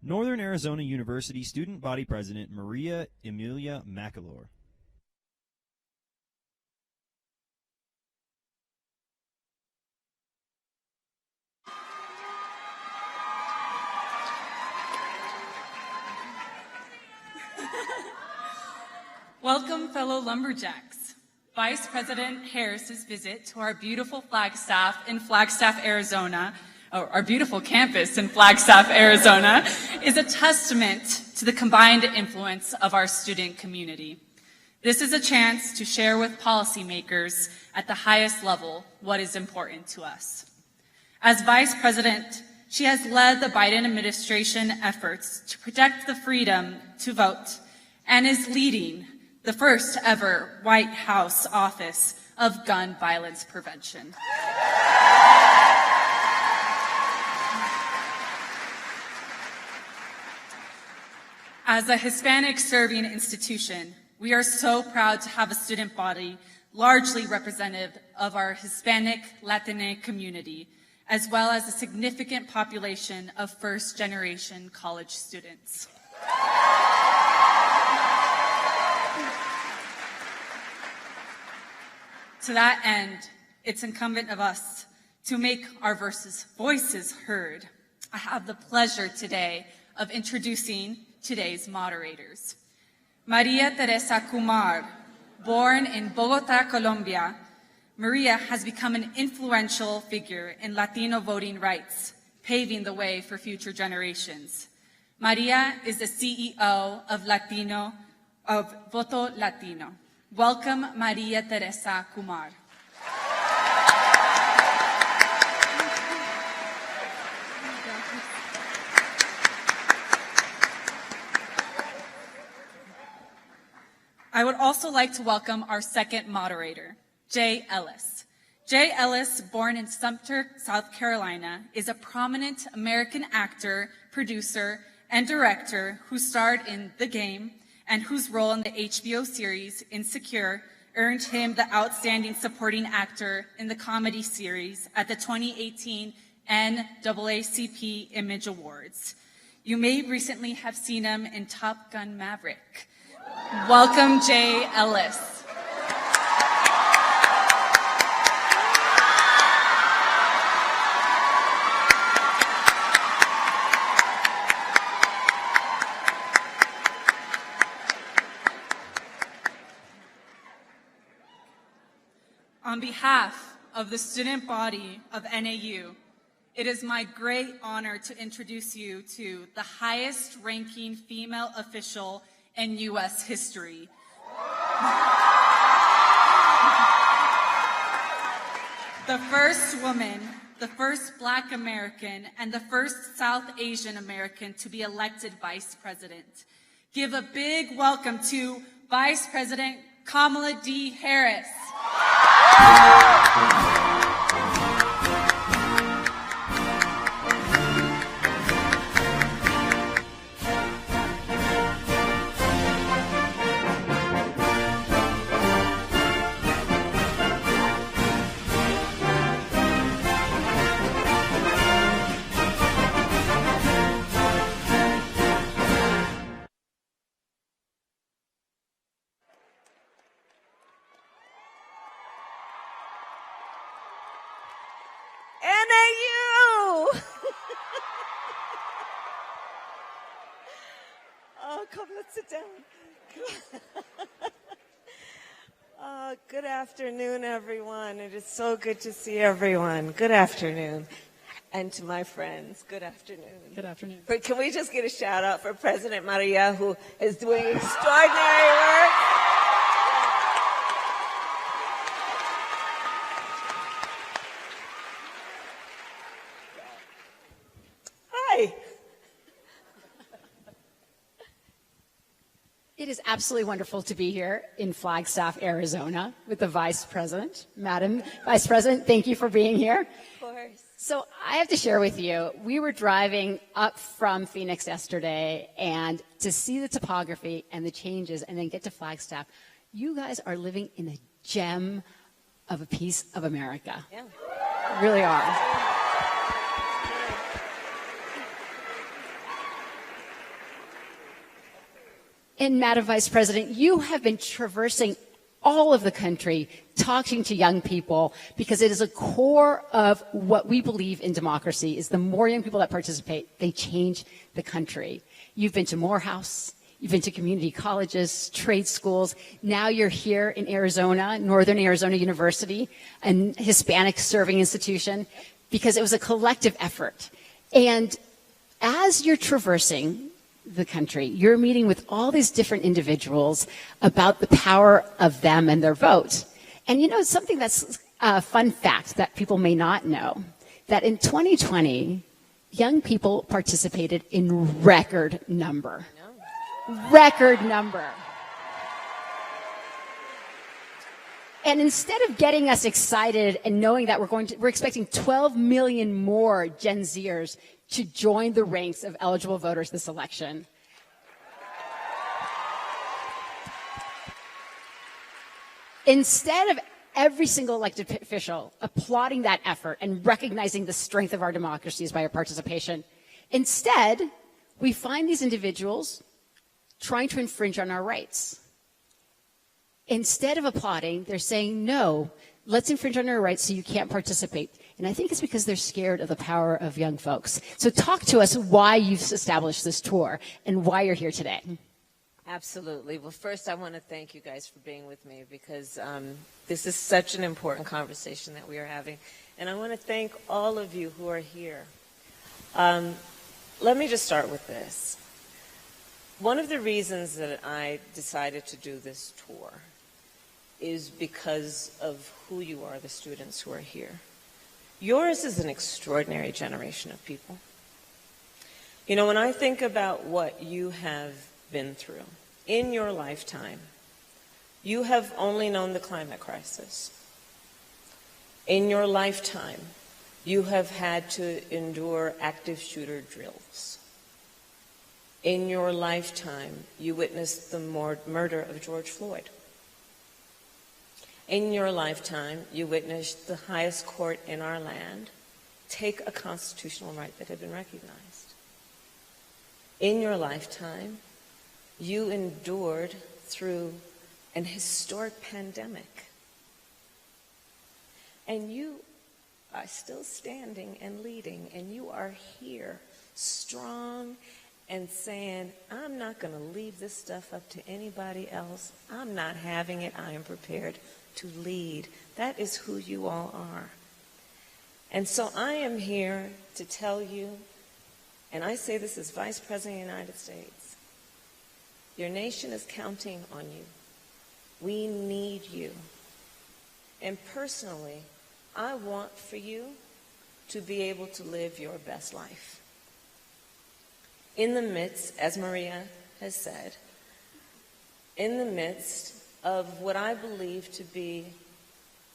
Northern Arizona University Student Body President Maria Emilia McAlor. Welcome, fellow lumberjacks. Vice President Harris's visit to our beautiful Flagstaff in Flagstaff, Arizona, or our beautiful campus in Flagstaff, Arizona, is a testament to the combined influence of our student community. This is a chance to share with policymakers at the highest level what is important to us. As Vice President, she has led the Biden administration efforts to protect the freedom to vote and is leading the first ever White House Office of Gun Violence Prevention. As a Hispanic serving institution, we are so proud to have a student body largely representative of our Hispanic Latine community, as well as a significant population of first-generation college students. To that end, it's incumbent of us to make our voices heard. I have the pleasure today of introducing today's moderators. Maria Teresa Kumar, born in Bogota, Colombia, Maria has become an influential figure in Latino voting rights, paving the way for future generations. Maria is the CEO of Voto Latino. Welcome, Maria Teresa Kumar. I would also like to welcome our second moderator, Jay Ellis. Jay Ellis, born in Sumter, South Carolina, is a prominent American actor, producer, and director who starred in The Game and whose role in the HBO series Insecure earned him the Outstanding Supporting Actor in the Comedy Series at the 2018 NAACP Image Awards. You may recently have seen him in Top Gun Maverick. Welcome, Jay Ellis. On behalf of the student body of NAU, it is my great honor to introduce you to the highest ranking female official in U.S. history. The first woman, the first Black American, and the first South Asian American to be elected Vice President. Give a big welcome to Vice President Kamala D. Harris. NAU! Oh, come, let's sit down. Good afternoon, everyone. It is so good to see everyone. Good afternoon. And to my friends, good afternoon. Good afternoon. But can we just get a shout out for President Maria, who is doing extraordinary work? Hi. It is absolutely wonderful to be here in Flagstaff, Arizona with the Vice President. Madam Vice President, thank you for being here. Of course. So I have to share with you, we were driving up from Phoenix yesterday, and to see the topography and the changes and then get to Flagstaff, you guys are living in a gem of a piece of America. Yeah. You really are. And Madam Vice President, you have been traversing all of the country talking to young people because it is a core of what we believe in democracy is the more young people that participate, they change the country. You've been to Morehouse. You've been to community colleges, trade schools. Now you're here in Arizona, Northern Arizona University, a Hispanic serving institution, because it was a collective effort. And as you're traversing the country, you're meeting with all these different individuals about the power of them and their vote. And you know, something that's a fun fact that people may not know, that in 2020, young people participated in record number. Record number. And instead of getting us excited and knowing that we're expecting 12 million more Gen Zers to join the ranks of eligible voters this election, instead of every single elected official applauding that effort and recognizing the strength of our democracies by our participation, instead, we find these individuals trying to infringe on our rights. Instead of applauding, they're saying, no, let's infringe on our rights so you can't participate. And I think it's because they're scared of the power of young folks. So talk to us why you've established this tour and why you're here today. Absolutely. Well, first, I want to thank you guys for being with me because this is such an important conversation that we are having. And I want to thank all of you who are here. Let me just start with this. One of the reasons that I decided to do this tour is because of who you are, the students who are here. Yours is an extraordinary generation of people. You know, when I think about what you have been through in your lifetime, you have only known the climate crisis. In your lifetime, you have had to endure active shooter drills. In your lifetime, you witnessed the murder of George Floyd. In your lifetime, you witnessed the highest court in our land take a constitutional right that had been recognized. In your lifetime, you endured through an historic pandemic. And you are still standing and leading, and you are here strong and saying, I'm not going to leave this stuff up to anybody else. I'm not having it. I am prepared to lead. That is who you all are. And so I am here to tell you, and I say this as Vice President of the United States, your nation is counting on you. We need you. And personally, I want for you to be able to live your best life. In the midst, as Maria has said, in the midst of what I believe to be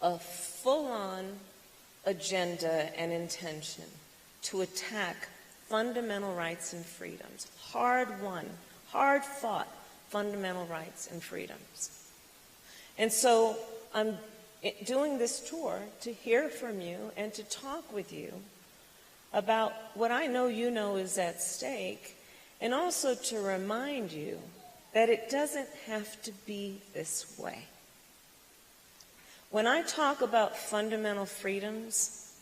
a full-on agenda and intention to attack fundamental rights and freedoms, hard-won, hard-fought fundamental rights and freedoms. And so I'm doing this tour to hear from you and to talk with you about what I know you know is at stake, and also to remind you that it doesn't have to be this way. When I talk about fundamental freedoms,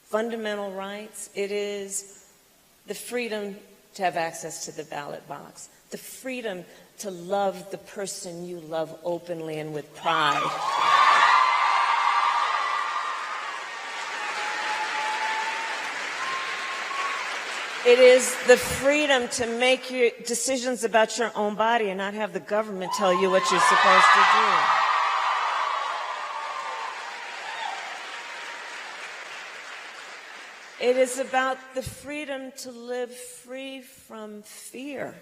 fundamental rights, it is the freedom to have access to the ballot box, the freedom to love the person you love openly and with pride. It is the freedom to make your decisions about your own body and not have the government tell you what you're supposed to do. It is about the freedom to live free from fear,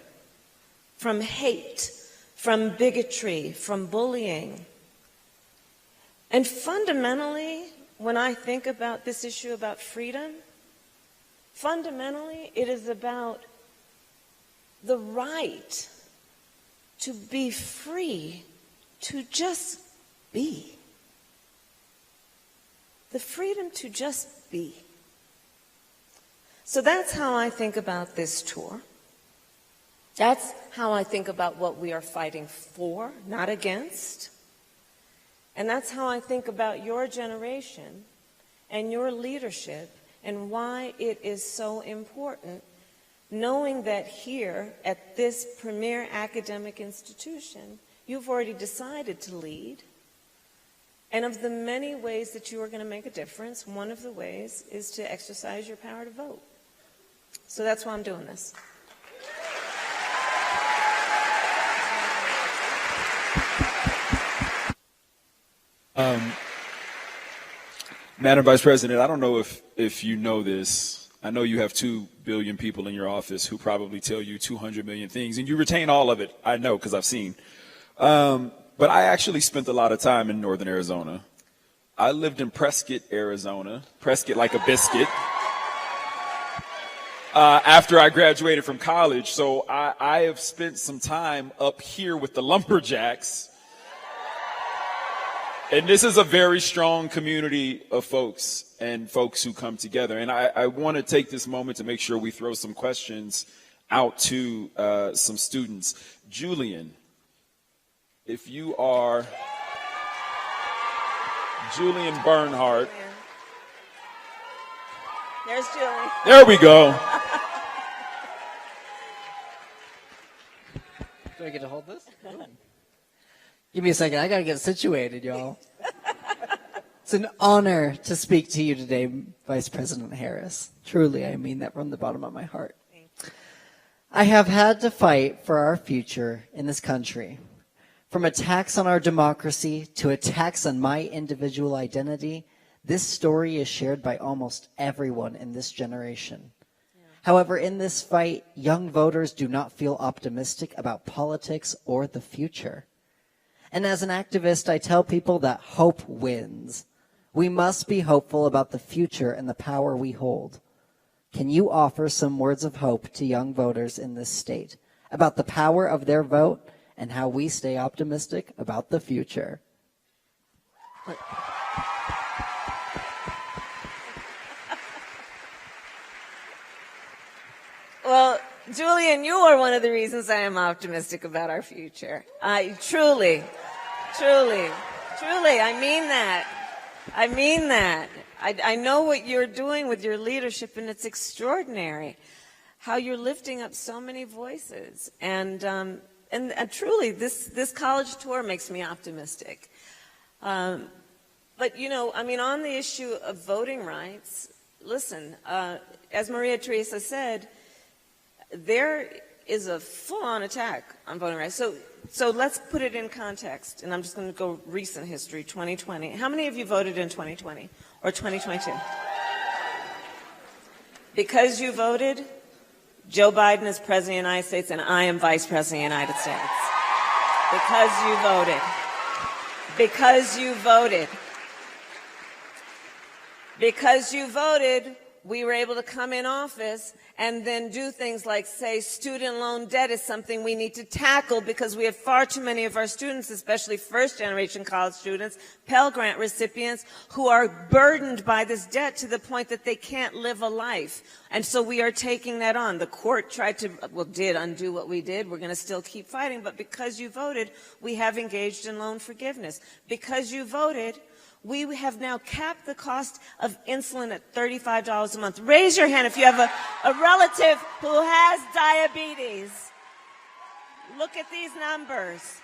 from hate, from bigotry, from bullying. And fundamentally, when I think about this issue about freedom, fundamentally, it is about the right to be free, to just be. The freedom to just be. So that's how I think about this tour. That's how I think about what we are fighting for, not against. And that's how I think about your generation and your leadership and why it is so important, knowing that here at this premier academic institution, you've already decided to lead. And of the many ways that you are going to make a difference, one of the ways is to exercise your power to vote. So that's why I'm doing this. Madam Vice President, I don't know if you know this. I know you have 2 billion people in your office who probably tell you 200 million things, and you retain all of it. I know because I've seen. But I actually spent a lot of time in northern Arizona. I lived in Prescott, Arizona. Prescott like a biscuit. After I graduated from college. So I have spent some time up here with the Lumberjacks. And this is a very strong community of folks and folks who come together. And I want to take this moment to make sure we throw some questions out to some students. Julian, if you are Julian Bernhardt. There's Julian. There we go. Do I get to hold this? Give me a second. I got to get situated, y'all. It's an honor to speak to you today, Vice President Harris. Truly, I mean that from the bottom of my heart. I have had to fight for our future in this country. From attacks on our democracy to attacks on my individual identity, this story is shared by almost everyone in this generation. However, in this fight, young voters do not feel optimistic about politics or the future. And as an activist, I tell people that hope wins. We must be hopeful about the future and the power we hold. Can you offer some words of hope to young voters in this state about the power of their vote and how we stay optimistic about the future? Well, Julian, you are one of the reasons I am optimistic about our future. Truly, I mean that. I mean that. I know what you're doing with your leadership, and it's extraordinary how you're lifting up so many voices. And truly, this college tour makes me optimistic. But, you know, I mean, on the issue of voting rights, listen, as Maria Teresa said, there is a full-on attack on voting rights. So let's put it in context, and I'm just going to go recent history, 2020. How many of you voted in 2020 or 2022? Because you voted, Joe Biden is President of the United States, and I am Vice President of the United States. Because you voted. Because you voted. Because you voted, we were able to come in office and then do things like say student loan debt is something we need to tackle because we have far too many of our students, especially first-generation college students, Pell Grant recipients, who are burdened by this debt to the point that they can't live a life. And so we are taking that on. The court did undo what we did. We're going to still keep fighting. But because you voted, we have engaged in loan forgiveness. Because you voted, we have now capped the cost of insulin at $35 a month. Raise your hand if you have a relative who has diabetes. Look at these numbers.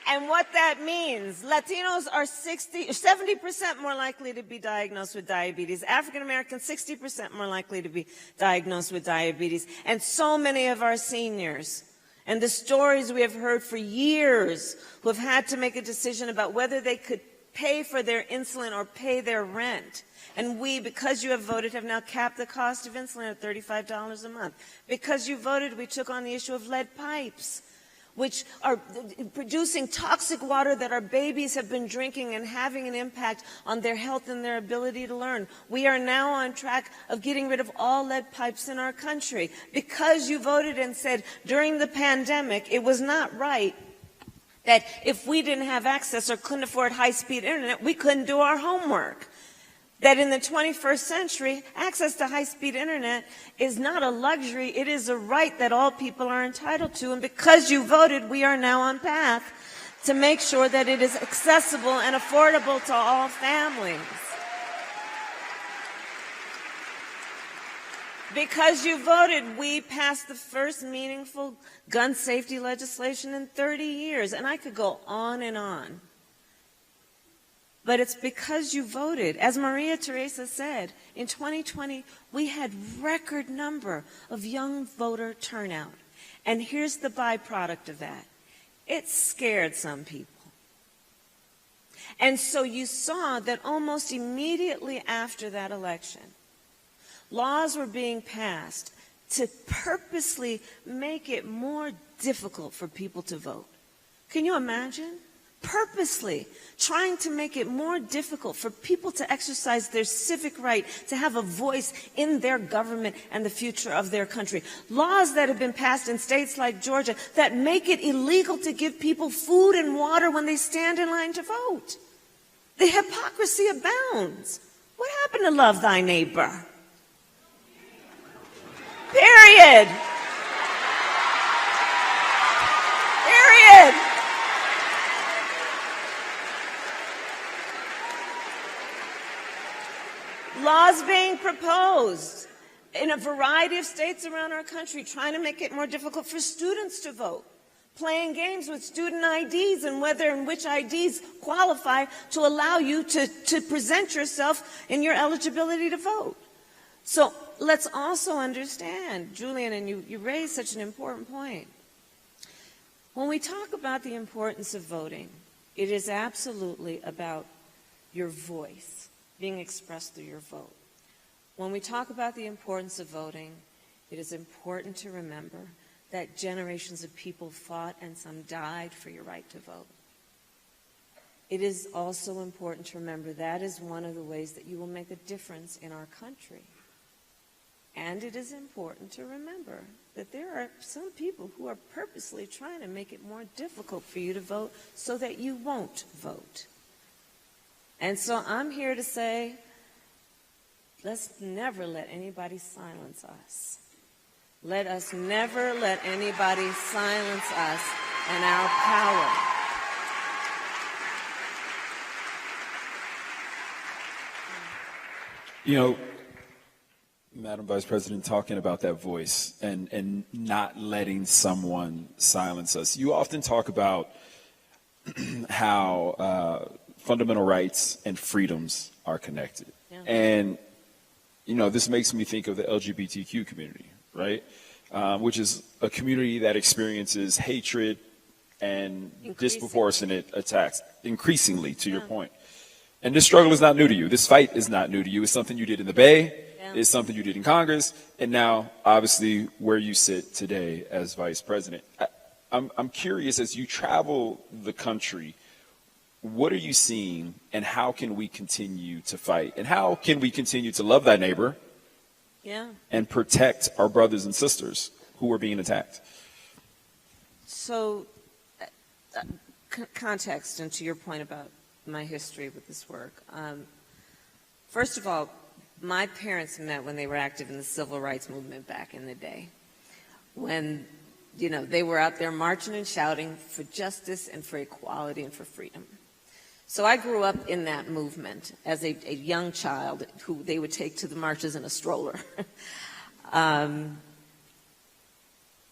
And what that means, Latinos are 70% more likely to be diagnosed with diabetes. African Americans, 60% more likely to be diagnosed with diabetes. And so many of our seniors, and the stories we have heard for years, who have had to make a decision about whether they could pay for their insulin or pay their rent. And we, because you have voted, have now capped the cost of insulin at $35 a month. Because you voted, we took on the issue of lead pipes, which are producing toxic water that our babies have been drinking and having an impact on their health and their ability to learn. We are now on track of getting rid of all lead pipes in our country. Because you voted and said during the pandemic it was not right that if we didn't have access or couldn't afford high-speed internet, we couldn't do our homework. That in the 21st century, access to high-speed internet is not a luxury, it is a right that all people are entitled to. And because you voted, we are now on path to make sure that it is accessible and affordable to all families. Because you voted, we passed the first meaningful gun safety legislation in 30 years. And I could go on and on. But it's because you voted. As Maria Teresa said, in 2020, we had record number of young voter turnout. And here's the byproduct of that. It scared some people. And so you saw that almost immediately after that election, laws were being passed to purposely make it more difficult for people to vote. Can you imagine? Purposely trying to make it more difficult for people to exercise their civic right to have a voice in their government and the future of their country. Laws that have been passed in states like Georgia that make it illegal to give people food and water when they stand in line to vote. The hypocrisy abounds. What happened to love thy neighbor? Period. Period. Laws being proposed in a variety of states around our country trying to make it more difficult for students to vote, playing games with student IDs and whether and which IDs qualify to allow you to present yourself in your eligibility to vote. So let's also understand, Julian, and you raised such an important point. When we talk about the importance of voting, it is absolutely about your voice being expressed through your vote. When we talk about the importance of voting, it is important to remember that generations of people fought and some died for your right to vote. It is also important to remember that is one of the ways that you will make a difference in our country. And it is important to remember that there are some people who are purposely trying to make it more difficult for you to vote so that you won't vote. And so I'm here to say, let's never let anybody silence us. Let us never let anybody silence us and our power. You know, Madam Vice President, talking about that voice and not letting someone silence us. You often talk about how fundamental rights and freedoms are connected. Yeah. And, you know, this makes me think of the LGBTQ community, right? Which is a community that experiences hatred and disproportionate attacks, increasingly, to your point. And this struggle is not new to you. This fight is not new to you. It's something you did in the Bay. Yeah. It's something you did in Congress. And now, obviously, where you sit today as Vice President. I'm curious, as you travel the country, what are you seeing, and how can we continue to fight? And how can we continue to love thy neighbor and protect our brothers and sisters who are being attacked? So, context, and to your point about my history with this work. First of all, my parents met when they were active in the civil rights movement back in the day, when, you know, they were out there marching and shouting for justice and for equality and for freedom. So I grew up in that movement as a young child who they would take to the marches in a stroller.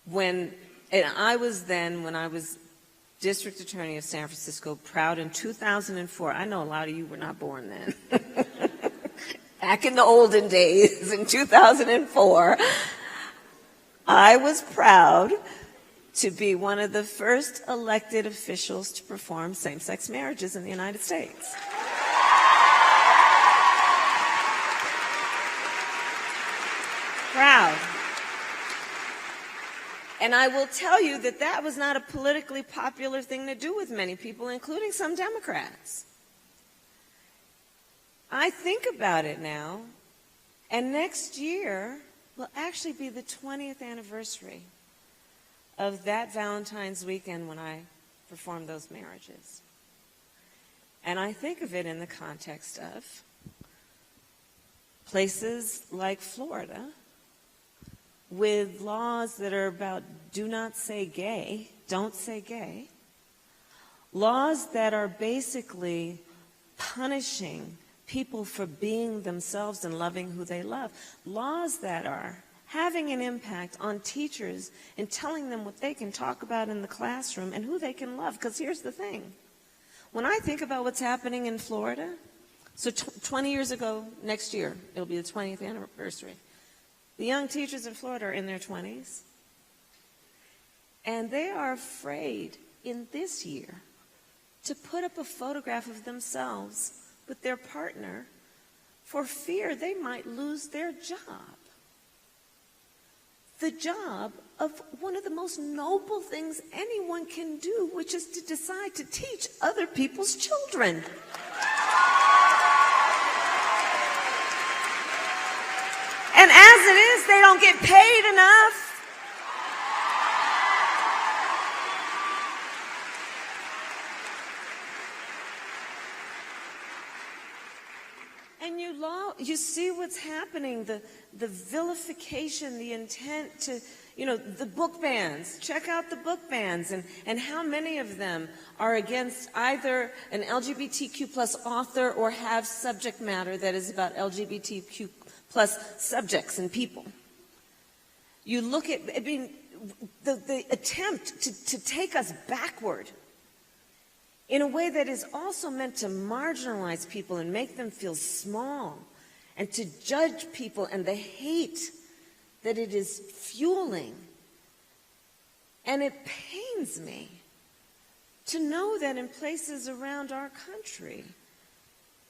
When I was District Attorney of San Francisco, proud in 2004. I know a lot of you were not born then. Back in the olden days, in 2004, I was proud to be one of the first elected officials to perform same-sex marriages in the United States. Proud. And I will tell you that that was not a politically popular thing to do with many people, including some Democrats. I think about it now, and next year will actually be the 20th anniversary of that Valentine's weekend when I performed those marriages. And I think of it in the context of places like Florida, with laws that are about do not say gay, don't say gay, laws that are basically punishing people for being themselves and loving who they love, laws that are having an impact on teachers and telling them what they can talk about in the classroom and who they can love. Because here's the thing. When I think about what's happening in Florida, so 20 years ago, next year, it'll be the 20th anniversary, the young teachers in Florida are in their 20s. And they are afraid in this year to put up a photograph of themselves with their partner for fear they might lose their job. The job of one of the most noble things anyone can do, which is to decide to teach other people's children. And as it is, they don't get paid enough. And you see what's happening, the vilification, the intent to, the book bans. Check out the book bans and how many of them are against either an LGBTQ plus author or have subject matter that is about LGBTQ plus subjects and people. You look at, the attempt to take us backward in a way that is also meant to marginalize people and make them feel small, and to judge people and the hate that it is fueling. And it pains me to know that in places around our country,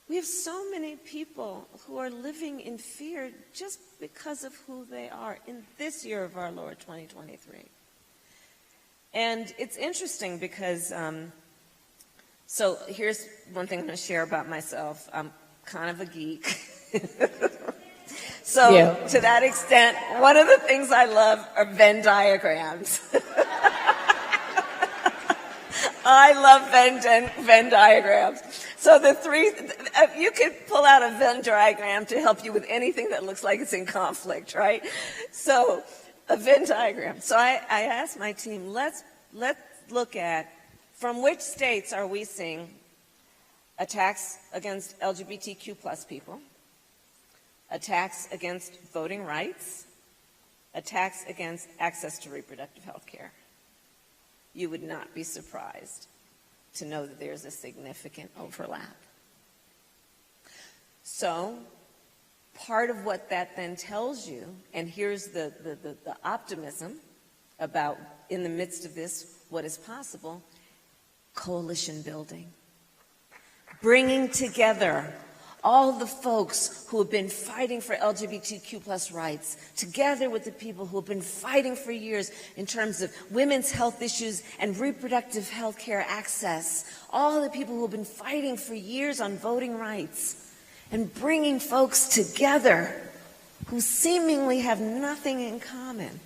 we have so many people who are living in fear just because of who they are in this year of our Lord, 2023. And it's interesting because, so here's one thing I'm going to share about myself. I'm kind of a geek. So to that extent, one of the things I love are Venn diagrams. I love Venn diagrams. So the three, you could pull out a Venn diagram to help you with anything that looks like it's in conflict, right? So a Venn diagram. So I asked my team, let's look at from which states are we seeing attacks against LGBTQ plus people, attacks against voting rights, attacks against access to reproductive health care. You would not be surprised to know that there's a significant overlap. So part of what that then tells you, and here's the optimism about in the midst of this, what is possible, coalition building. Bringing together all the folks who have been fighting for LGBTQ plus rights, together with the people who have been fighting for years in terms of women's health issues and reproductive health care access, all the people who have been fighting for years on voting rights, and bringing folks together who seemingly have nothing in common,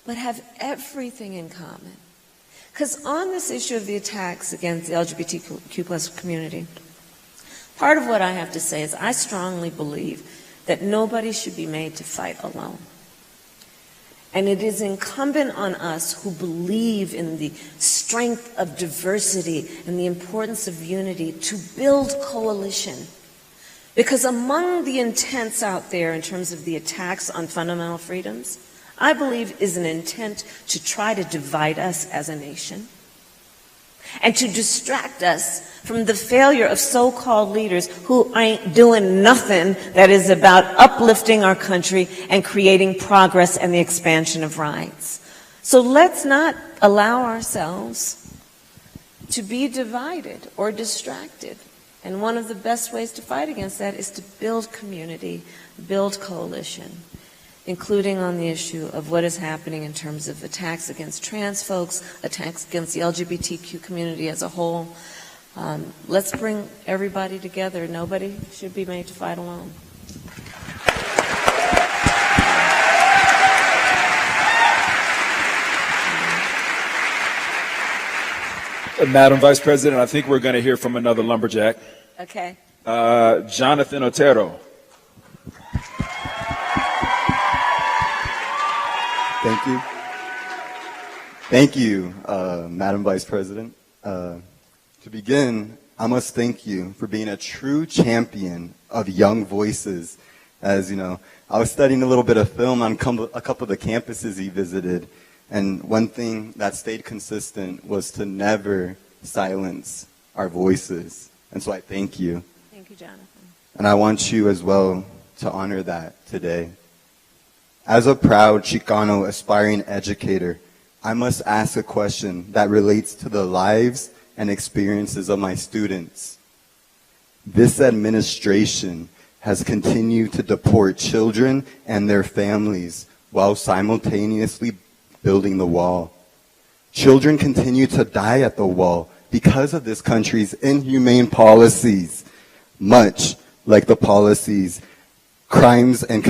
but have everything in common. Because on this issue of the attacks against the LGBTQ plus community, part of what I have to say is I strongly believe that nobody should be made to fight alone. And it is incumbent on us who believe in the strength of diversity and the importance of unity to build coalition. Because among the intents out there in terms of the attacks on fundamental freedoms, I believe is an intent to try to divide us as a nation and to distract us from the failure of so-called leaders who ain't doing nothing that is about uplifting our country and creating progress and the expansion of rights. So let's not allow ourselves to be divided or distracted. And one of the best ways to fight against that is to build community, build coalition, including on the issue of what is happening in terms of attacks against trans folks, attacks against the LGBTQ community as a whole. Let's bring everybody together. Nobody should be made to fight alone. Madam Vice President, I think we're going to hear from another lumberjack. Okay. Jonathan Otero. Thank you. Thank you, Madam Vice President. To begin, I must thank you for being a true champion of young voices. As you know, I was studying a little bit of film on a couple of the campuses he visited, and one thing that stayed consistent was to never silence our voices. And so I thank you. Thank you, Jonathan. And I want you as well to honor that today. As a proud Chicano aspiring educator, I must ask a question that relates to the lives and experiences of my students. This administration has continued to deport children and their families while simultaneously building the wall. Children continue to die at the wall because of this country's inhumane policies, much like the policies, crimes and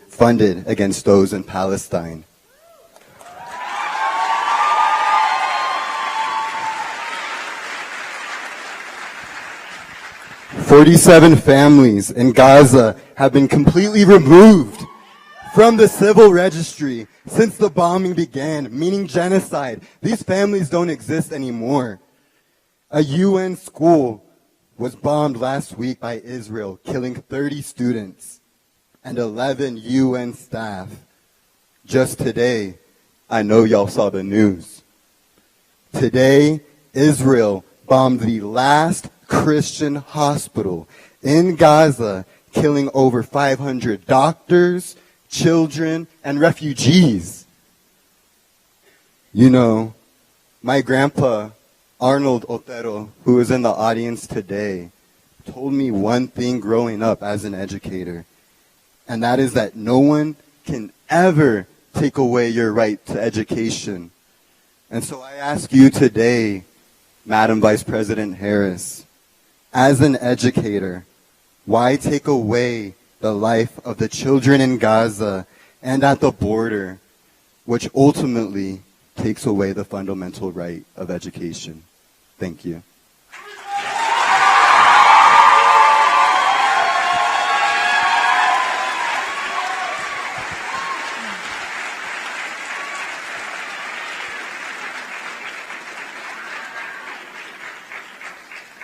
funded against those in Palestine. 47 families in Gaza have been completely removed from the civil registry since the bombing began, meaning genocide. These families don't exist anymore. A UN school was bombed last week by Israel, killing 30 students and 11 UN staff. Just today, I know y'all saw the news. Today, Israel bombed the last Christian hospital in Gaza, killing over 500 doctors, children, and refugees. You know, my grandpa, Arnold Otero, who is in the audience today, told me one thing growing up as an educator, and that is that no one can ever take away your right to education. And so I ask you today, Madam Vice President Harris, as an educator, why take away the life of the children in Gaza and at the border, which ultimately takes away the fundamental right of education? Thank you.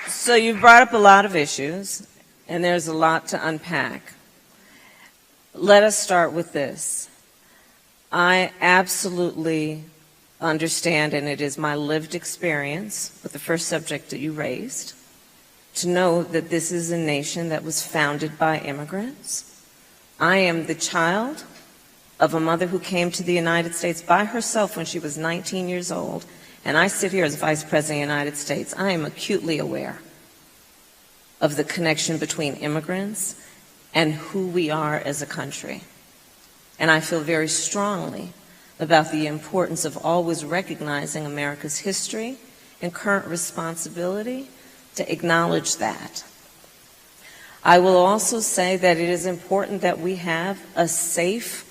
So you've brought up a lot of issues, and there's a lot to unpack. Let us start with this. I absolutely understand, and it is my lived experience with the first subject that you raised, to know that this is a nation that was founded by immigrants. I am the child of a mother who came to the United States by herself when she was 19 years old, and I sit here as Vice President of the United States. I am acutely aware of the connection between immigrants and who we are as a country. And I feel very strongly about the importance of always recognizing America's history and current responsibility to acknowledge that. I will also say that it is important that we have a safe,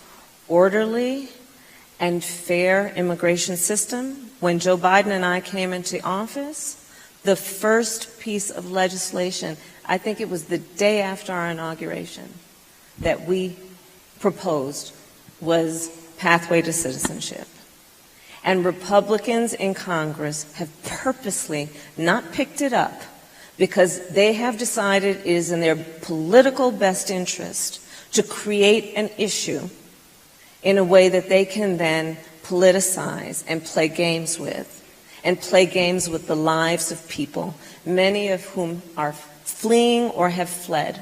orderly, and fair immigration system. When Joe Biden and I came into office, the first piece of legislation, I think it was the day after our inauguration, that we proposed was Pathway to Citizenship. And Republicans in Congress have purposely not picked it up because they have decided it is in their political best interest to create an issue in a way that they can then politicize and play games with. And play games with the lives of people, many of whom are fleeing or have fled,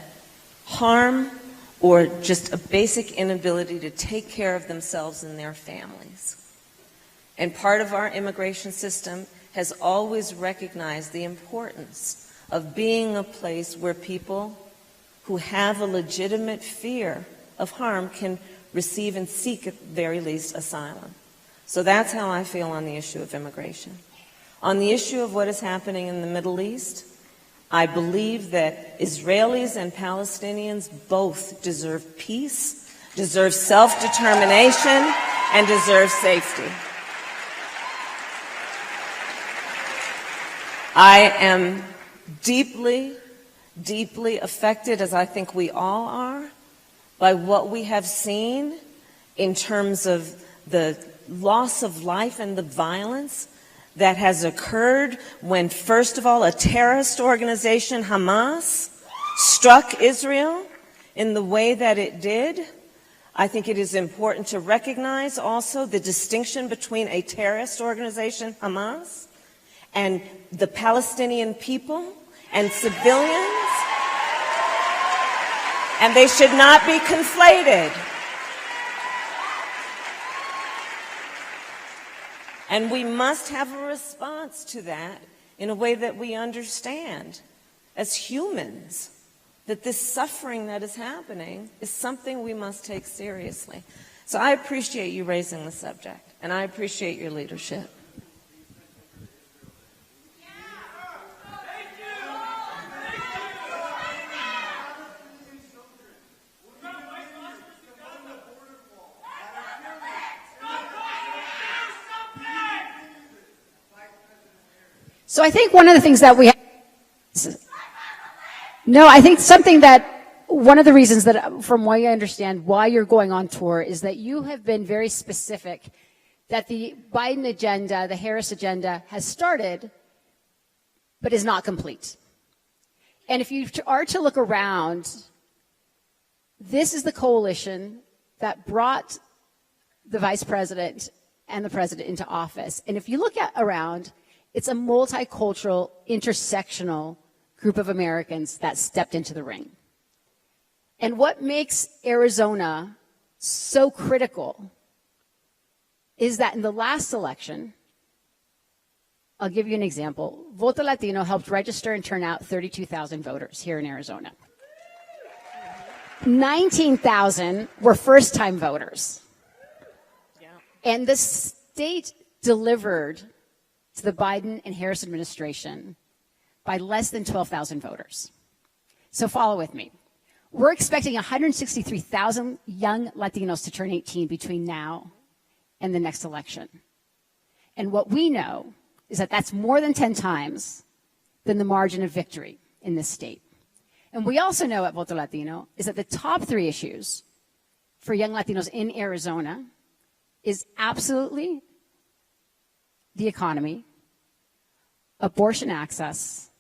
harm or just a basic inability to take care of themselves and their families. And part of our immigration system has always recognized the importance of being a place where people who have a legitimate fear of harm can receive and seek, at the very least, asylum. So that's how I feel on the issue of immigration. On the issue of what is happening in the Middle East, I believe that Israelis and Palestinians both deserve peace, deserve self-determination, and deserve safety. I am deeply, deeply affected, as I think we all are, by what we have seen in terms of the loss of life and the violence that has occurred when, first of all, a terrorist organization, Hamas, struck Israel in the way that it did. I think it is important to recognize also the distinction between a terrorist organization, Hamas, and the Palestinian people and civilians. And they should not be conflated. And we must have a response to that in a way that we understand as humans that this suffering that is happening is something we must take seriously. So I appreciate you raising the subject, and I appreciate your leadership. So I think one of the things that we have, I think something that, one of the reasons that, from what I understand, why you're going on tour is that you have been very specific that the Biden agenda, the Harris agenda, has started, but is not complete. And if you are to look around, this is the coalition that brought the vice president and the president into office. And if you look around, it's a multicultural, intersectional group of Americans that stepped into the ring. And what makes Arizona so critical is that in the last election, I'll give you an example. Voto Latino helped register and turn out 32,000 voters here in Arizona. 19,000 were first-time voters. Yeah. And the state delivered to the Biden and Harris administration by less than 12,000 voters. So follow with me. We're expecting 163,000 young Latinos to turn 18 between now and the next election. And what we know is that that's more than 10 times than the margin of victory in this state. And we also know at Voto Latino is that the top 3 issues for young Latinos in Arizona is absolutely the economy, abortion access,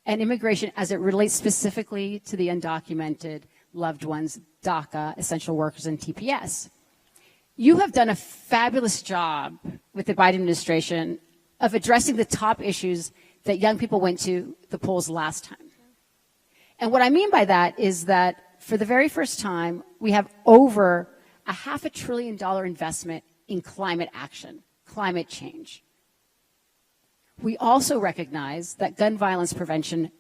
and immigration as it relates specifically to the undocumented loved ones, DACA, essential workers, and TPS. You have done a fabulous job with the Biden administration of addressing the top issues that young people went to the polls last time. And what I mean by that is that for the very first time, we have over a $500 billion investment in climate action, climate change. We also recognize that gun violence prevention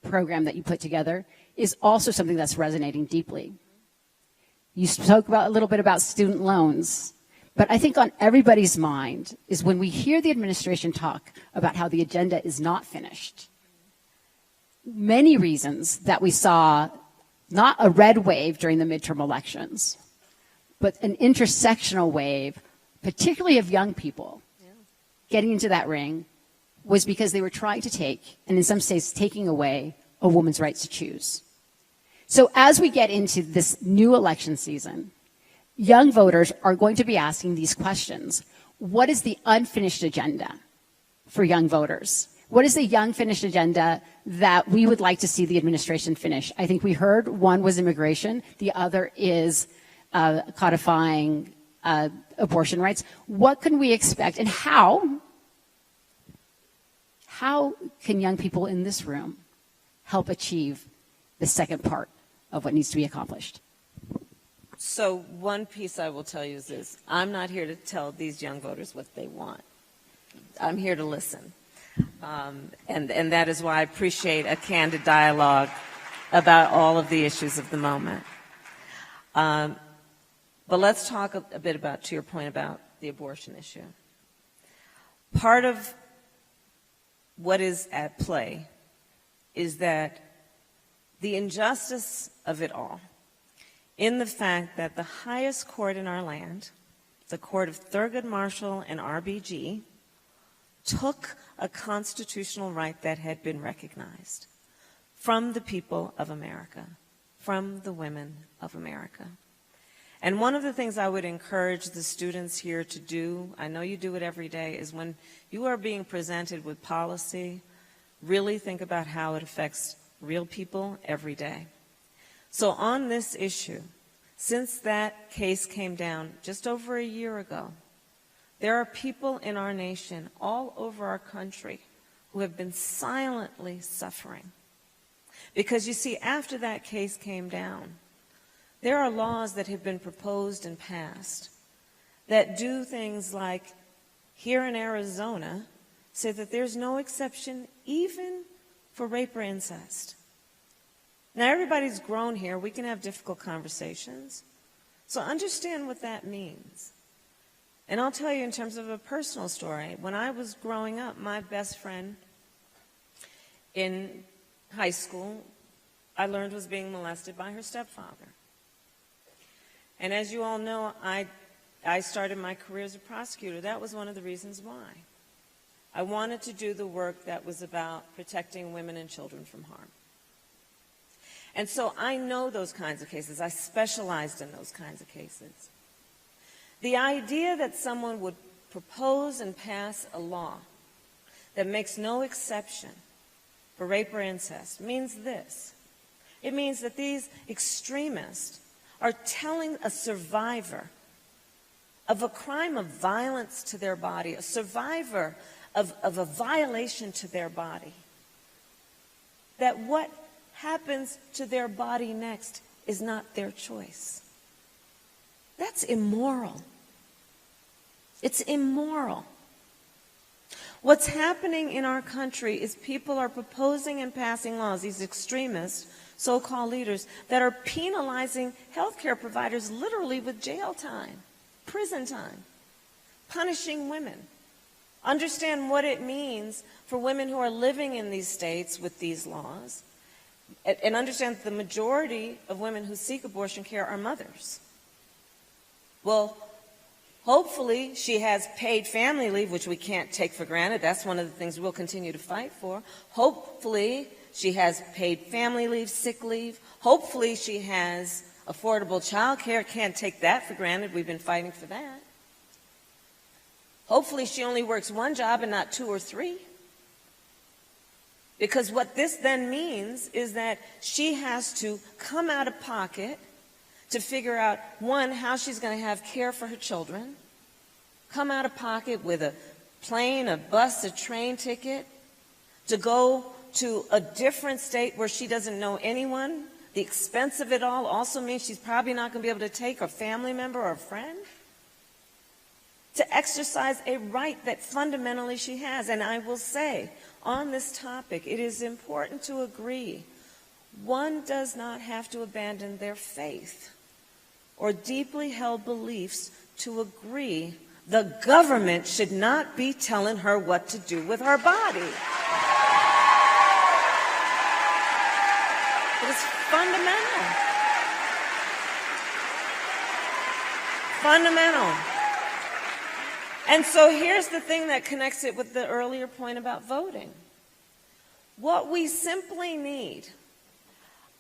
program that you put together is also something that's resonating deeply. You spoke a little bit about student loans, but I think on everybody's mind is when we hear the administration talk about how the agenda is not finished. Many reasons that we saw not a red wave during the midterm elections, but an intersectional wave, particularly of young people getting into that ring, was because they were trying to take, and in some states taking away, a woman's rights to choose. So as we get into this new election season, young voters are going to be asking these questions. What is the unfinished agenda for young voters? What is the young finished agenda that we would like to see the administration finish? I think we heard one was immigration. The other is codifying abortion rights. What can we expect, and how can young people in this room help achieve the second part of what needs to be accomplished? So one piece I will tell you is this. I'm not here to tell these young voters what they want. I'm here to listen. And that is why I appreciate a candid dialogue about all of the issues of the moment. But let's talk a bit about, to your point about the abortion issue. Part of what is at play is that the injustice of it all, in the fact that the highest court in our land, the court of Thurgood Marshall and RBG, took a constitutional right that had been recognized from the people of America, from the women of America. And one of the things I would encourage the students here to do, I know you do it every day, is when you are being presented with policy, really think about how it affects real people every day. So on this issue, since that case came down just over a year ago, there are people in our nation, all over our country, who have been silently suffering. Because you see, after that case came down, there are laws that have been proposed and passed that do things like, here in Arizona, say that there's no exception even for rape or incest. Now, everybody's grown here. We can have difficult conversations. So understand what that means. And I'll tell you in terms of a personal story. When I was growing up, my best friend in high school, I learned was being molested by her stepfather. And as you all know, I started my career as a prosecutor. That was one of the reasons why. I wanted to do the work that was about protecting women and children from harm. And so I know those kinds of cases. I specialized in those kinds of cases. The idea that someone would propose and pass a law that makes no exception for rape or incest means this. It means that these extremists are telling a survivor of a crime of violence to their body, a survivor of a violation to their body, that what happens to their body next is not their choice. That's immoral. It's immoral. What's happening in our country is people are proposing and passing laws, these extremists, so-called leaders, that are penalizing healthcare providers literally with jail time, prison time, punishing women. Understand what it means for women who are living in these states with these laws, and understand that the majority of women who seek abortion care are mothers. Well, hopefully she has paid family leave, which we can't take for granted. That's one of the things we'll continue to fight for. Hopefully she has paid family leave, sick leave. Hopefully she has affordable child care. Can't take that for granted. We've been fighting for that. Hopefully she only works one job and not 2 or 3. Because what this then means is that she has to come out of pocket to figure out, one, how she's going to have care for her children, come out of pocket with a plane, a bus, a train ticket, to go to a different state where she doesn't know anyone. The expense of it all also means she's probably not going to be able to take a family member or a friend to exercise a right that fundamentally she has. And I will say, on this topic, it is important to agree, one does not have to abandon their faith or deeply held beliefs to agree the government should not be telling her what to do with her body. It is fundamental. Fundamental. And so here's the thing that connects it with the earlier point about voting. What we simply need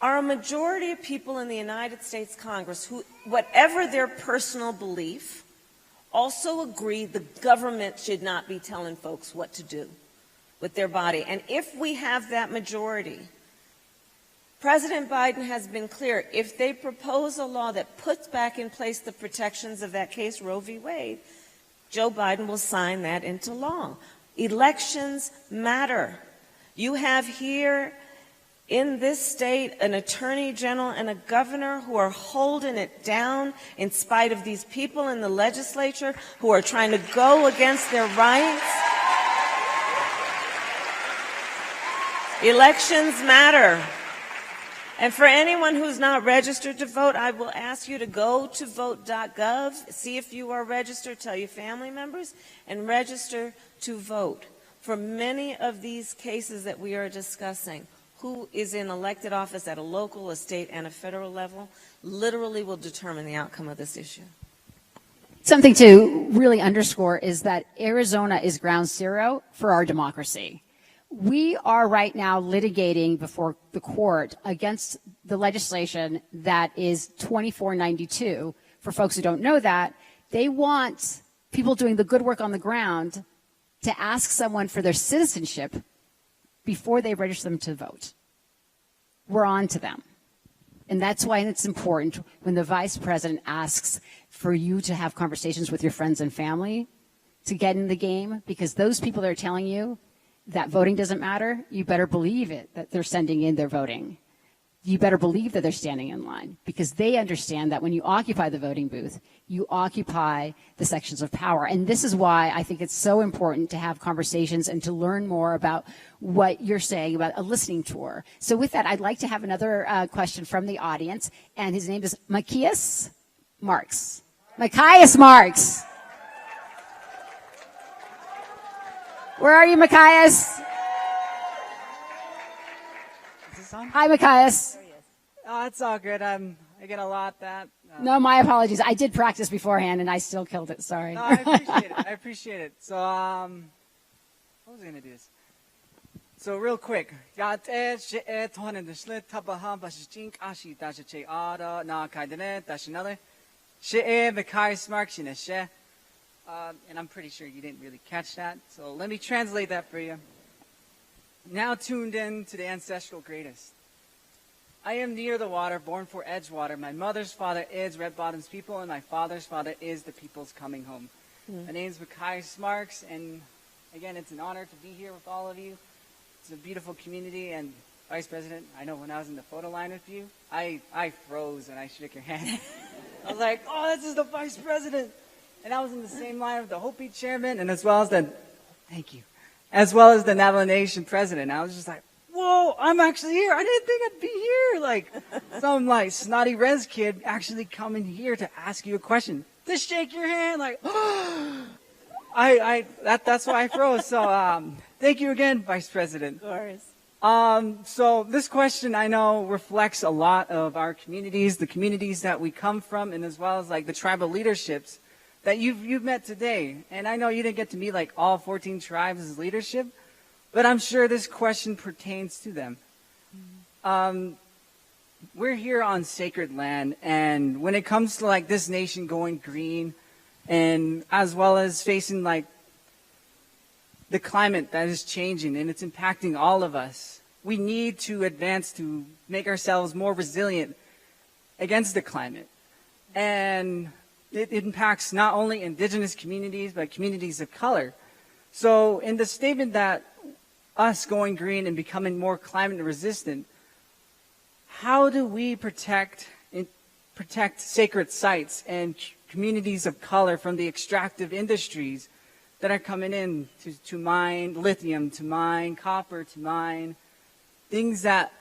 are a majority of people in the United States Congress who, whatever their personal belief, also agree the government should not be telling folks what to do with their body. And if we have that majority, President Biden has been clear, if they propose a law that puts back in place the protections of that case, Roe v. Wade, Joe Biden will sign that into law. Elections matter. You have here in this state an attorney general and a governor who are holding it down in spite of these people in the legislature who are trying to go against their rights. Elections matter. And for anyone who's not registered to vote, I will ask you to go to vote.gov, see if you are registered, tell your family members, and register to vote. For many of these cases that we are discussing, who is in elected office at a local, a state, and a federal level literally will determine the outcome of this issue. Something to really underscore is that Arizona is ground zero for our democracy. We are right now litigating before the court against the legislation that is 2492 for folks who don't know that, they want people doing the good work on the ground to ask someone for their citizenship before they register them to vote. We're on to them. And that's why it's important when the vice president asks for you to have conversations with your friends and family to get in the game, because those people that are telling you that voting doesn't matter, you better believe it, that they're sending in their voting. You better believe that they're standing in line, because they understand that when you occupy the voting booth, you occupy the sections of power. And this is why I think it's so important to have conversations and to learn more about what you're saying about a listening tour. So with that, I'd like to have another question from the audience, and his name is Machias Marks. Machias Marks. Where are you, Machias? Hi, Machias. Oh, it's all good. I get a lot that. No, my apologies. I did practice beforehand, and I still killed it. Sorry. No, I appreciate it. I appreciate it. So, what was I gonna do this? So real quick, and I'm pretty sure you didn't really catch that. So let me translate that for you. Now tuned in to the ancestral greatest. I am near the water, born for Edgewater. My mother's father is Red Bottom's people, and my father's father is the people's coming home. My name's Machias Marks, and again, it's an honor to be here with all of you. It's a beautiful community, and Vice President, I know when I was in the photo line with you, I froze when I shook your hand. I was like, oh, this is the Vice President. And I was in the same line with the Hopi chairman, and as well as the Navajo Nation president. I was just like, whoa, I'm actually here. I didn't think I'd be here. Like, some like snotty res kid actually coming here to ask you a question. To shake your hand, like, that's why I froze. So, thank you again, Vice President. Of course. So this question, I know, reflects a lot of our communities, the communities that we come from, and as well as like the tribal leaderships that you've met today. And I know you didn't get to meet like all 14 tribes' leadership, but I'm sure this question pertains to them. We're here on sacred land, and when it comes to like this nation going green, and as well as facing like the climate that is changing and it's impacting all of us, we need to advance to make ourselves more resilient against the climate. And it impacts not only indigenous communities, but communities of color. So in the statement that us going green and becoming more climate resistant, how do we protect sacred sites and communities of color from the extractive industries that are coming in to mine lithium, to mine copper, to mine things that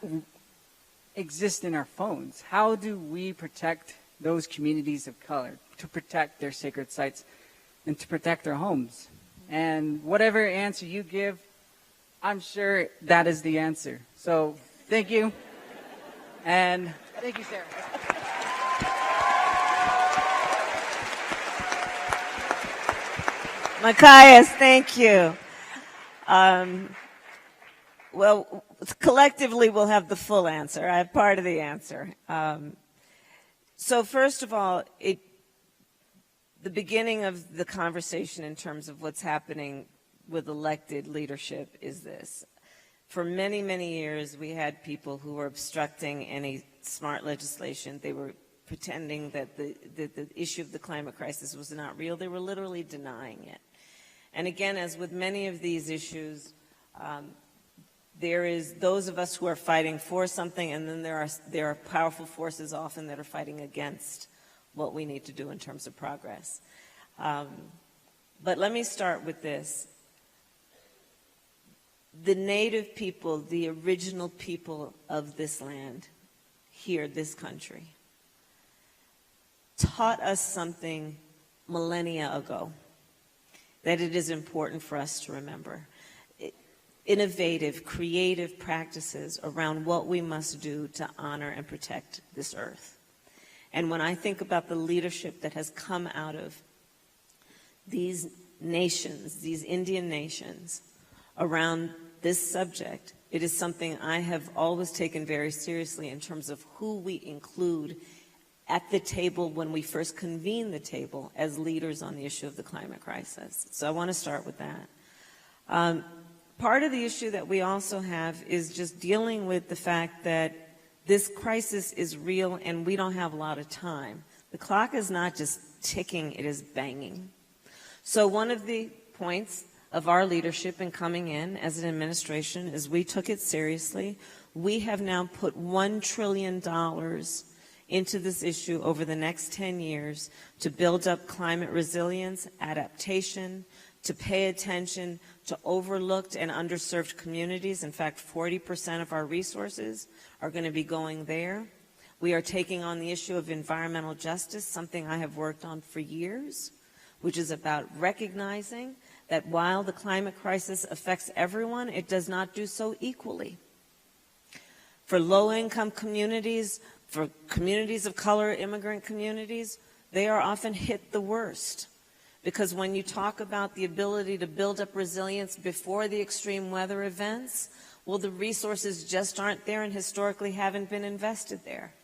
exist in our phones? How do we protect those communities of color, to protect their sacred sites and to protect their homes? And whatever answer you give, I'm sure that is the answer. So thank you. And thank you, Sarah. Machias, thank you. Well, collectively we'll have the full answer. I have part of the answer. So first of all, the beginning of the conversation in terms of what's happening with elected leadership is this. For many, many years, we had people who were obstructing any smart legislation. They were pretending that the issue of the climate crisis was not real. They were literally denying it. And again, as with many of these issues, there is those of us who are fighting for something, and then there are powerful forces often that are fighting against what we need to do in terms of progress. But let me start with this. The native people, the original people of this land, here, this country, taught us something millennia ago that it is important for us to remember. Innovative, creative practices around what we must do to honor and protect this earth. And when I think about the leadership that has come out of these nations, these Indian nations, around this subject, it is something I have always taken very seriously in terms of who we include at the table when we first convened the table as leaders on the issue of the climate crisis. So I want to start with that. Part of the issue that we also have is just dealing with the fact that this crisis is real and we don't have a lot of time. The clock is not just ticking, it is banging. So one of the points of our leadership in coming in as an administration is we took it seriously. We have now put $1 trillion into this issue over the next 10 years to build up climate resilience, adaptation, to pay attention to overlooked and underserved communities. In fact, 40% of our resources are going to be going there. We are taking on the issue of environmental justice, something I have worked on for years, which is about recognizing that while the climate crisis affects everyone, it does not do so equally. For low-income communities, for communities of color, immigrant communities, they are often hit the worst. Because when you talk about the ability to build up resilience before the extreme weather events, well, the resources just aren't there and historically haven't been invested there.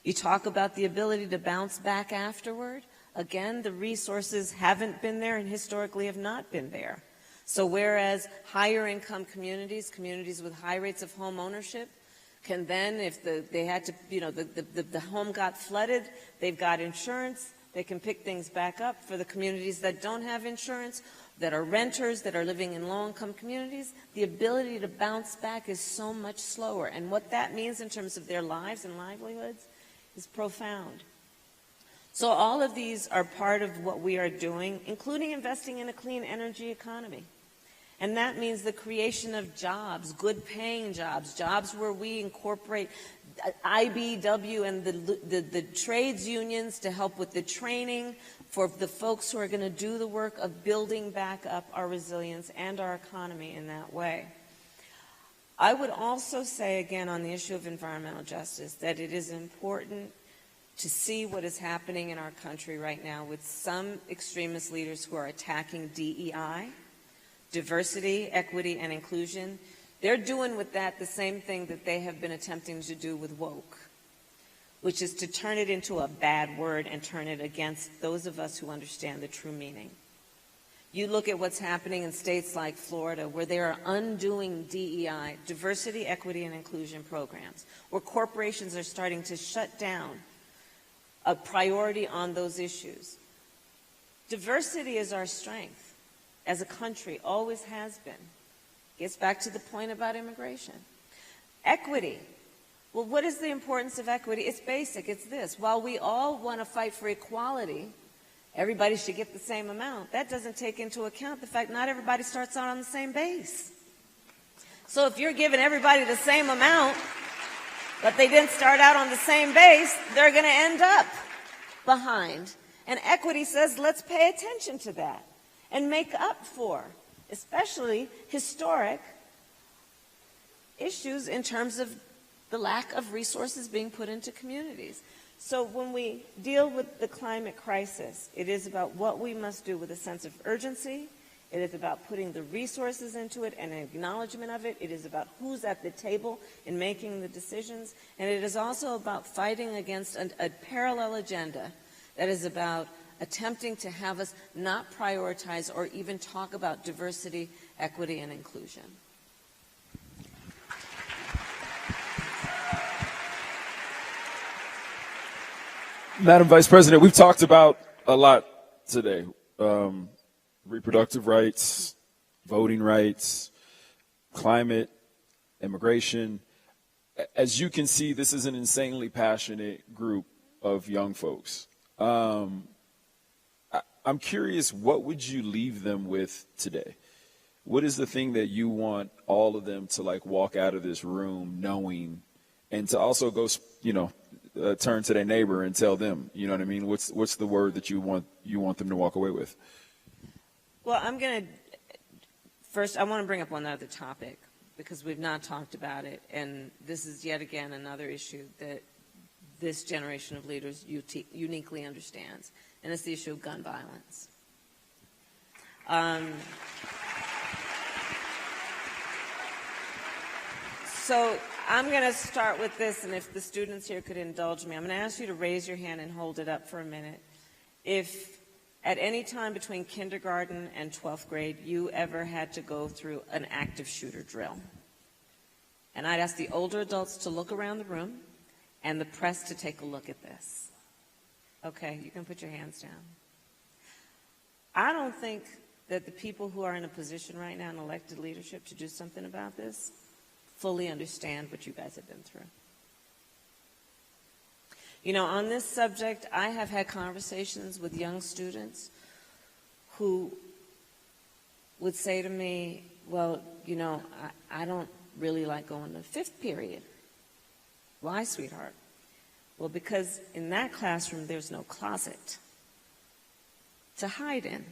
You talk about the ability to bounce back afterward. Again, the resources haven't been there and historically have not been there. So whereas higher income communities, communities with high rates of home ownership, can then, if they had to, the home got flooded, they've got insurance, they can pick things back up. For the communities that don't have insurance, that are renters, that are living in low-income communities, the ability to bounce back is so much slower. And what that means in terms of their lives and livelihoods is profound. So all of these are part of what we are doing, including investing in a clean energy economy. And that means the creation of jobs, good-paying jobs, jobs where we incorporate IBW and the trades unions to help with the training for the folks who are going to do the work of building back up our resilience and our economy in that way. I would also say, again, on the issue of environmental justice, that it is important to see what is happening in our country right now with some extremist leaders who are attacking DEI, diversity, equity, and inclusion. They're doing with that the same thing that they have been attempting to do with woke, which is to turn it into a bad word and turn it against those of us who understand the true meaning. You look at what's happening in states like Florida, where they are undoing DEI, diversity, equity, and inclusion programs, where corporations are starting to shut down a priority on those issues. Diversity is our strength as a country, always has been. Gets back to the point about immigration. Equity. Well, what is the importance of equity? It's basic. It's this. While we all want to fight for equality, everybody should get the same amount. That doesn't take into account the fact not everybody starts out on the same base. So if you're giving everybody the same amount, but they didn't start out on the same base, they're going to end up behind. And equity says, let's pay attention to that and make up for, especially historic issues in terms of the lack of resources being put into communities. So when we deal with the climate crisis, it is about what we must do with a sense of urgency. It is about putting the resources into it and an acknowledgement of it. It is about who's at the table in making the decisions. And it is also about fighting against a parallel agenda that is about attempting to have us not prioritize or even talk about diversity, equity, and inclusion. Madam Vice President, we've talked about a lot today. Reproductive rights, voting rights, climate, immigration. As you can see, this is an insanely passionate group of young folks. I'm curious, what would you leave them with today? What is the thing that you want all of them to walk out of this room knowing, and to also go, turn to their neighbor and tell them, you know what I mean? What's the word that you want them to walk away with? Well, first I want to bring up one other topic because we've not talked about it, and this is yet again another issue that this generation of leaders uniquely understands, and it's the issue of gun violence. So I'm going to start with this, and if the students here could indulge me, I'm going to ask you to raise your hand and hold it up for a minute. If at any time between kindergarten and 12th grade you ever had to go through an active shooter drill. And I'd ask the older adults to look around the room and the press to take a look at this. Okay, you can put your hands down. I don't think that the people who are in a position right now in elected leadership to do something about this fully understand what you guys have been through. You know, on this subject, I have had conversations with young students who would say to me, well, you know, I don't really like going to fifth period. Why, sweetheart? Well, because in that classroom, there's no closet to hide in.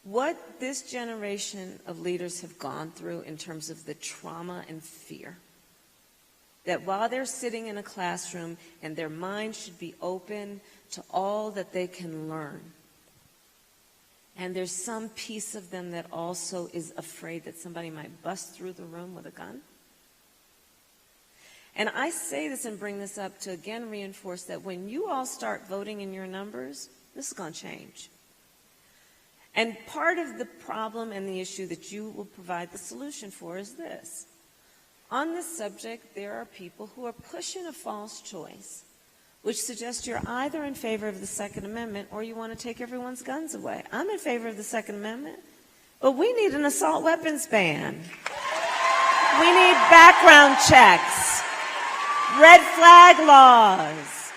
What this generation of leaders have gone through in terms of the trauma and fear, that while they're sitting in a classroom and their mind should be open to all that they can learn, and there's some piece of them that also is afraid that somebody might bust through the room with a gun. And I say this and bring this up to again reinforce that when you all start voting in your numbers, this is going to change. And part of the problem and the issue that you will provide the solution for is this. On this subject, there are people who are pushing a false choice, which suggests you're either in favor of the Second Amendment or you want to take everyone's guns away. I'm in favor of the Second Amendment, but we need an assault weapons ban. We need background checks, red flag laws.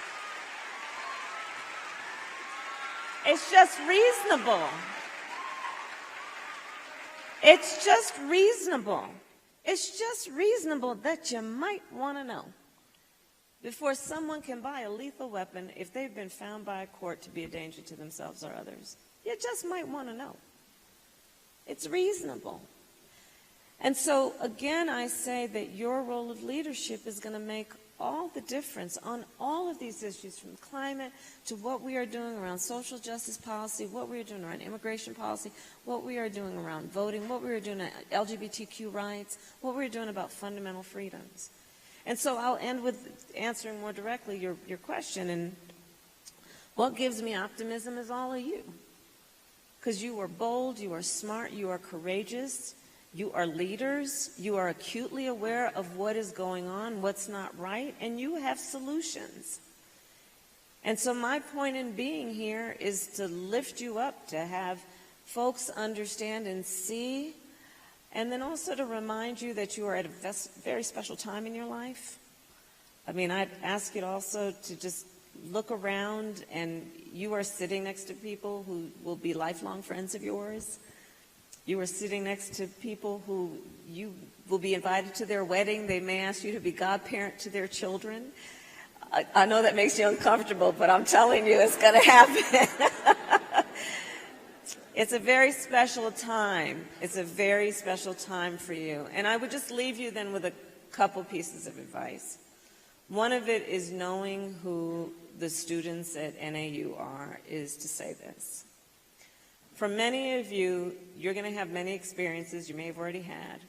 It's just reasonable. It's just reasonable. It's just reasonable that you might want to know before someone can buy a lethal weapon if they've been found by a court to be a danger to themselves or others. You just might want to know. It's reasonable. And so, again, I say that your role of leadership is going to make all the difference on all of these issues, from climate to what we are doing around social justice policy, what we are doing around immigration policy, what we are doing around voting, what we are doing at LGBTQ rights, what we are doing about fundamental freedoms. And so I'll end with answering more directly your question. And what gives me optimism is all of you. Because you are bold, you are smart, you are courageous. You are leaders, you are acutely aware of what is going on, what's not right, and you have solutions. And so my point in being here is to lift you up, to have folks understand and see, and then also to remind you that you are at a very special time in your life. I mean, I'd ask you also to just look around, and you are sitting next to people who will be lifelong friends of yours. You are sitting next to people who you will be invited to their wedding. They may ask you to be godparent to their children. I know that makes you uncomfortable, but I'm telling you it's going to happen. It's a very special time. It's a very special time for you. And I would just leave you then with a couple pieces of advice. One of it is knowing who the students at NAU are, is to say this. For many of you, you're going to have many experiences you may have already had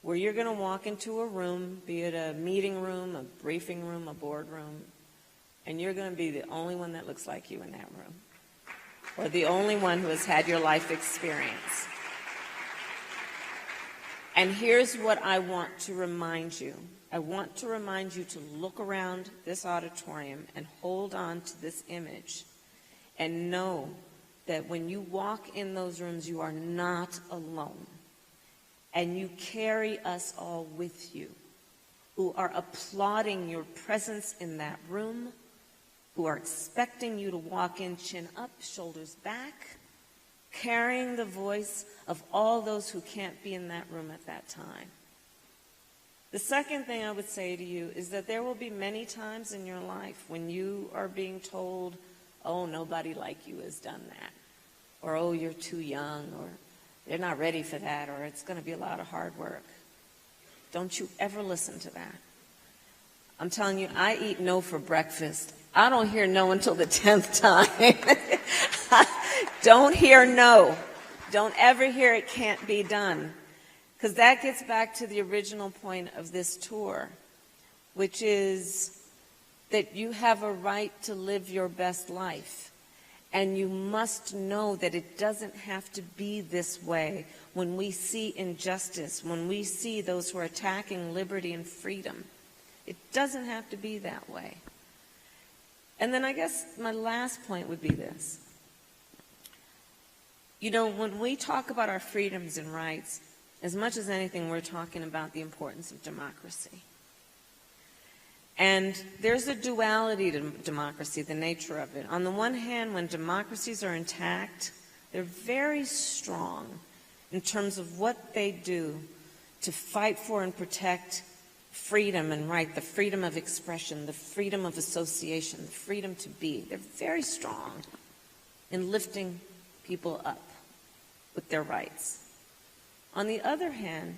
where you're going to walk into a room, be it a meeting room, a briefing room, a board room, and you're going to be the only one that looks like you in that room, or the only one who has had your life experience. And here's what I want to remind you. I want to remind you to look around this auditorium and hold on to this image and know that when you walk in those rooms, you are not alone. And you carry us all with you, who are applauding your presence in that room, who are expecting you to walk in chin up, shoulders back, carrying the voice of all those who can't be in that room at that time. The second thing I would say to you is that there will be many times in your life when you are being told, oh, nobody like you has done that. Or, oh, you're too young, or they're not ready for that, or it's going to be a lot of hard work. Don't you ever listen to that. I'm telling you, I eat no for breakfast. I don't hear no until the 10th time. Don't hear no. Don't ever hear it can't be done. Because that gets back to the original point of this tour, which is that you have a right to live your best life. And you must know that it doesn't have to be this way when we see injustice, when we see those who are attacking liberty and freedom. It doesn't have to be that way. And then I guess my last point would be this. You know, when we talk about our freedoms and rights, as much as anything, we're talking about the importance of democracy. And there's a duality to democracy, the nature of it. On the one hand, when democracies are intact, they're very strong in terms of what they do to fight for and protect freedom and right, the freedom of expression, the freedom of association, the freedom to be. They're very strong in lifting people up with their rights. On the other hand,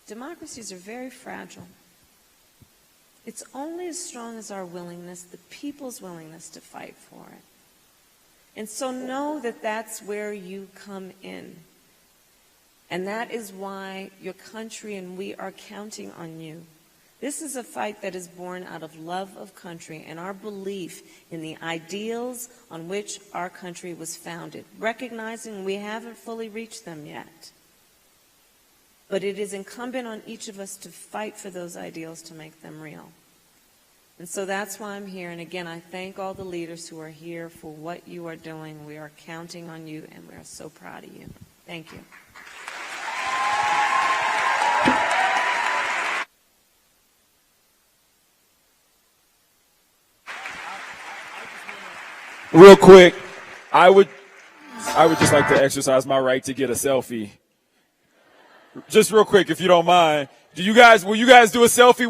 democracies are very fragile. It's only as strong as our willingness, the people's willingness to fight for it. And so know that that's where you come in. And that is why your country and we are counting on you. This is a fight that is born out of love of country and our belief in the ideals on which our country was founded, recognizing we haven't fully reached them yet. But it is incumbent on each of us to fight for those ideals to make them real. And so that's why I'm here. And again, I thank all the leaders who are here for what you are doing. We are counting on you, and we are so proud of you. Thank you. Real quick, I would just like to exercise my right to get a selfie. Just real quick, if you don't mind. Will you guys do a selfie